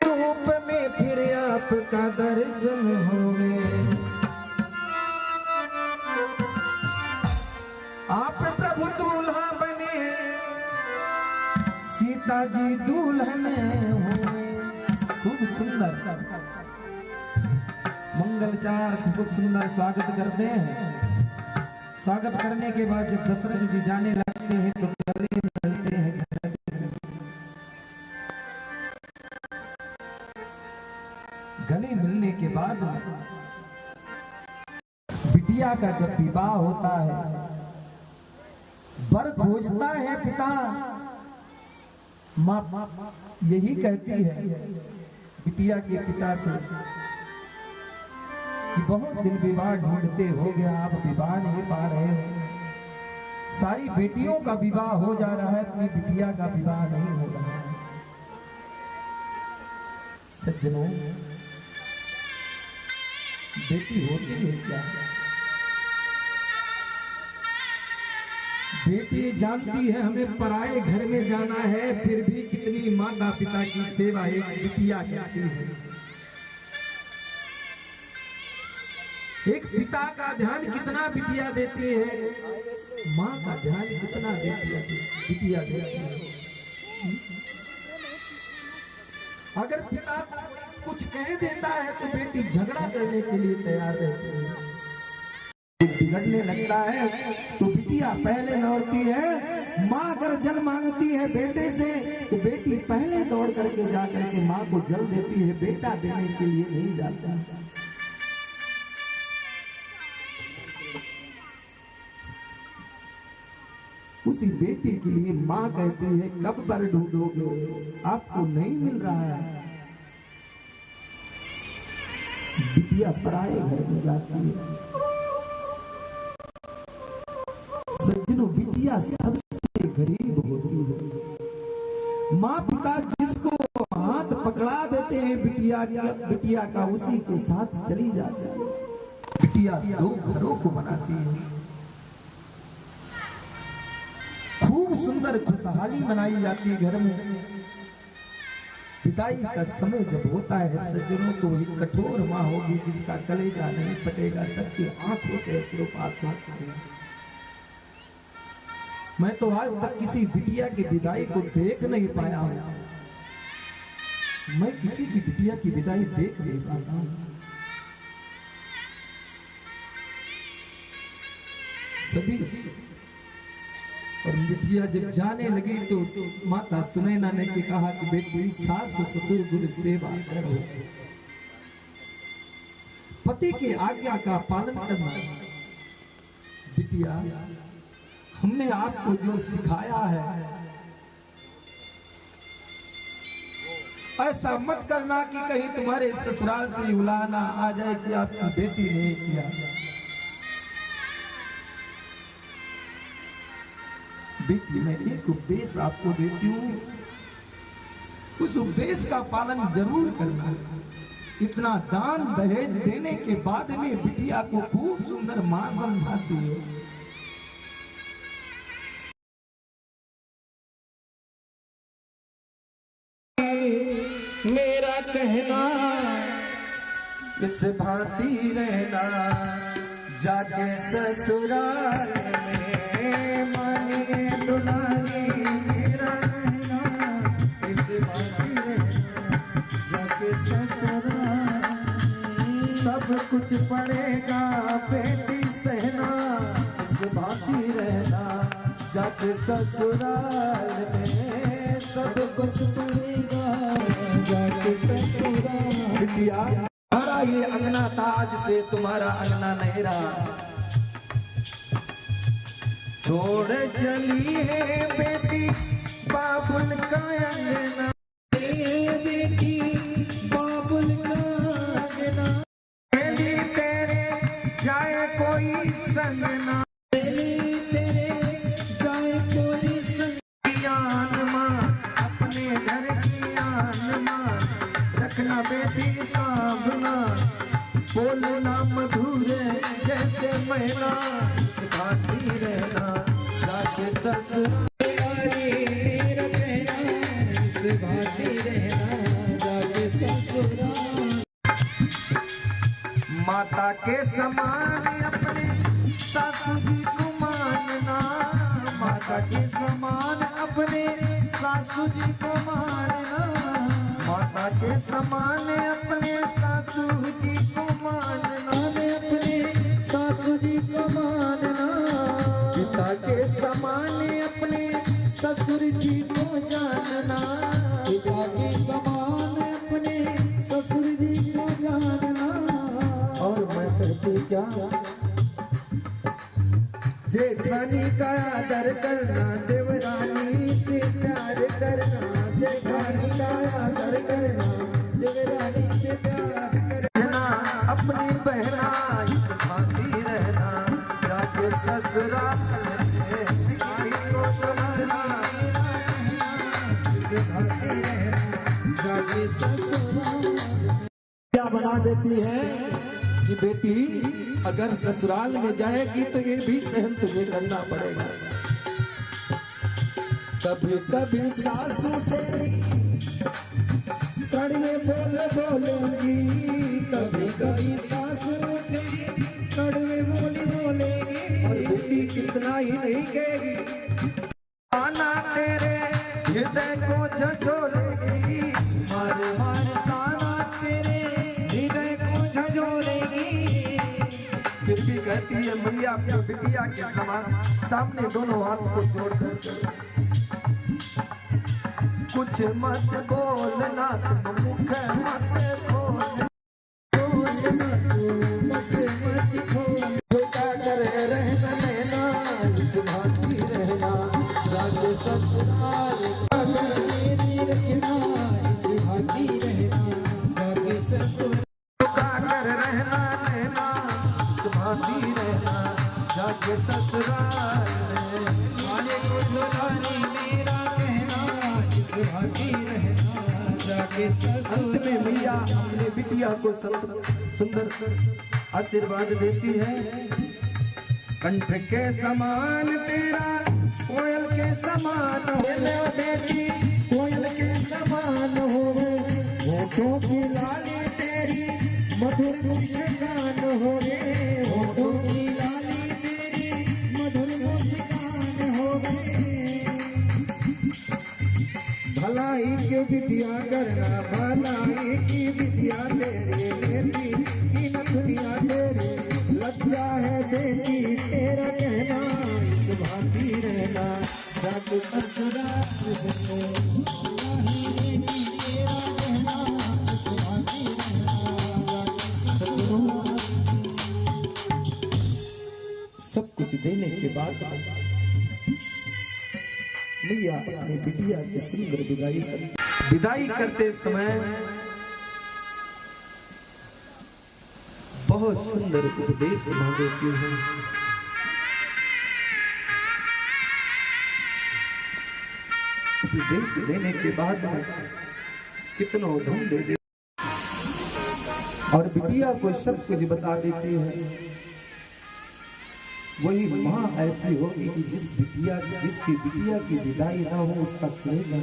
रूप में फिर आपका दर्शन होवे। आप प्रभु दूल्हा बने, सीता जी दुल्हन हुए। खूब सुंदर मंगलचार, खूब सुंदर स्वागत करते हैं। स्वागत करने के बाद जब दशरथ जी जाने लगते हैं तो गले मिलते हैं। गले मिलने के बाद बिटिया का जब विवाह होता है, वर खोजता है पिता, माँ यही कहती है बिटिया के पिता से कि बहुत दिन विवाह ढूंढते हो गया, आप विवाह नहीं पा रहे हो। सारी बेटियों का विवाह हो जा रहा है, अपनी बिटिया का विवाह नहीं हो रहा है। सज्जनों, बेटी होती है क्या? बेटी जानती है हमें पराए घर में जाना है, फिर भी कितनी माता पिता की सेवा एक बिटिया करती है। एक पिता का ध्यान कितना बिटिया देती है, माँ का ध्यान कितना बिटिया देती है। अगर पिता को कुछ कह देता है तो बेटी झगड़ा करने के लिए तैयार रहती है। बिगड़ने लगता है तो बिटिया पहले दौड़ती है। माँ अगर जल मांगती है बेटे से तो बेटी पहले दौड़ करके जाकर के माँ को जल देती है, बेटा देने के लिए नहीं जाता। उसी बेटी के लिए माँ कहती है कब पर ढूंढोगे, आपको नहीं मिल रहा है। बिटिया पराए घर में जाती है। सज्जनों, बिटिया सबसे गरीब होती है। माँ पिता जिसको हाथ पकड़ा देते हैं बिटिया का उसी के साथ चली जाती है। बिटिया दो घरों को बनाती है। खूब सुंदर खुशहाली मनाई जाती है घर में। विदाई का समय जब होता है सज्जनों, तो एक कठोर माँ होगी जिसका कलेजा नहीं फटेगा, सबकी आंखों से अश्रुपात होते हैं। मैं तो आज तक किसी बिटिया की विदाई को देख नहीं पाया हूं। मैं किसी की बिटिया की विदाई देख नहीं पाता हूं। सभी और बिटिया जब जाने लगी तो माता सुनैना ने कहा कि बेटी सास ससुर गुरु सेवा करो, पति की आज्ञा का पालन करना। बिटिया, हमने आपको जो सिखाया है ऐसा मत करना कि कहीं तुम्हारे ससुराल से उलाना आ जाए कि आपकी बेटी ने किया। बेटी, मैं एक उपदेश आपको देती हूँ, उस उपदेश का पालन जरूर करना। इतना दान दहेज देने के बाद में बिटिया को खूब सुंदर मां समझाती है। मेरा कहना इस भांति रहना, जाके ससुराल में मानिए दुलारी। मेरा कहना इस भांति रहना, जाके ससुराल सब कुछ पड़ेगा बेटी सहना। इस भांति रहना, जाके ससुराल में सब कुछ पड़ेगा, जाके ससुराल। बिटिया, तुम्हारा ये अंगना था, आज से तुम्हारा अंगना नहीं रहा। छोड़ चली है बेटी बाबुल का अंगना, बेटी बाबुल का अंगना। तेरे जाए कोई संगना, तेरे जाए कोई संग मां, अपने घर की आन मां रखना बेटी सावना। बोलना मधुर जैसे मैना, सिखाती रहना जाके ससुराल। मेरा कहना सिखाती रहना जाके माता के समान अपने सासू जी को मानना, माता के समान अपने सासू जी को मानना, माता के समान अपने सासू जी को मानना, अपने सासू जी को मानना, पिता के समान अपने ससुर जी को जानना, पिता के समान अपने ससुर जी को जानना। और मैं कहती क्या, जेठानी का आदर करना, देवरानी से प्यार करना, जेठानी का आदर करना, देवरानी से प्यार करना, अपनी बहना भाती रहना, जाके ससुराल में बीवी को समझना, भाती रहना, जाके ससुराल। क्या बना देती है कि बेटी अगर ससुराल में जाएगी तो ये भी सहन तुझे करना पड़ेगा। कभी कभी सासू तेरी कड़वे बोल बोलेगी, कभी कभी सासू तेरी कड़वे बोली बोलेगी, और बेटी कितना ही नहीं कहेगी, आना तेरे हृदय को झंझोलेगी, मार मार ताना तेरे हृदय को झंझोलेगी। फिर भी कहती है मैया अपनी बिटिया के समान सामने दोनों हाथ को जोड़कर कुछ मत बोलना, तुम मुख मत खोलना, झुका कर रहना नैना, इस भाती रहना, जाके ससुराल रखना, इस भागी रहना, जाके ससुर। झुका कर रहना नैना, इस भाती रहना, जाके ससुराल में। आने को दुलारी मेरा कहना, इस भागी रहना, जाके ससुर। अंत में मैया अपने बिटिया को सुंदर आशीर्वाद देती है, कंठ के समान तेरा कोयल के समान हो, बेटी कोयल के समान हो, होठों की लाली तेरी मधुर मुस्कान हो, होठों की लाली तेरी मधुर मुस्कान हो। भलाई की विद्या करना, भलाई की विद्या तेरे बेटी की नथुनिया तेरे, लज्जा है बेटी तेरा कहना, इस भाती रहना, जाके ससुराल में। बेटी तेरा कहना, इस भाती रहना, जाके ससुराल। सब कुछ देने के बाद मैया अपनी बिटिया की सुंदर विदाई करते समय बहुत सुंदर उपदेश मांगती है। उपदेश देने के बाद में कितनों धन दे दे और बिटिया को सब कुछ बता देती है। वही माँ ऐसी होगी कि जिसकी बिटिया की विदाई ना हो उसका कलेजा न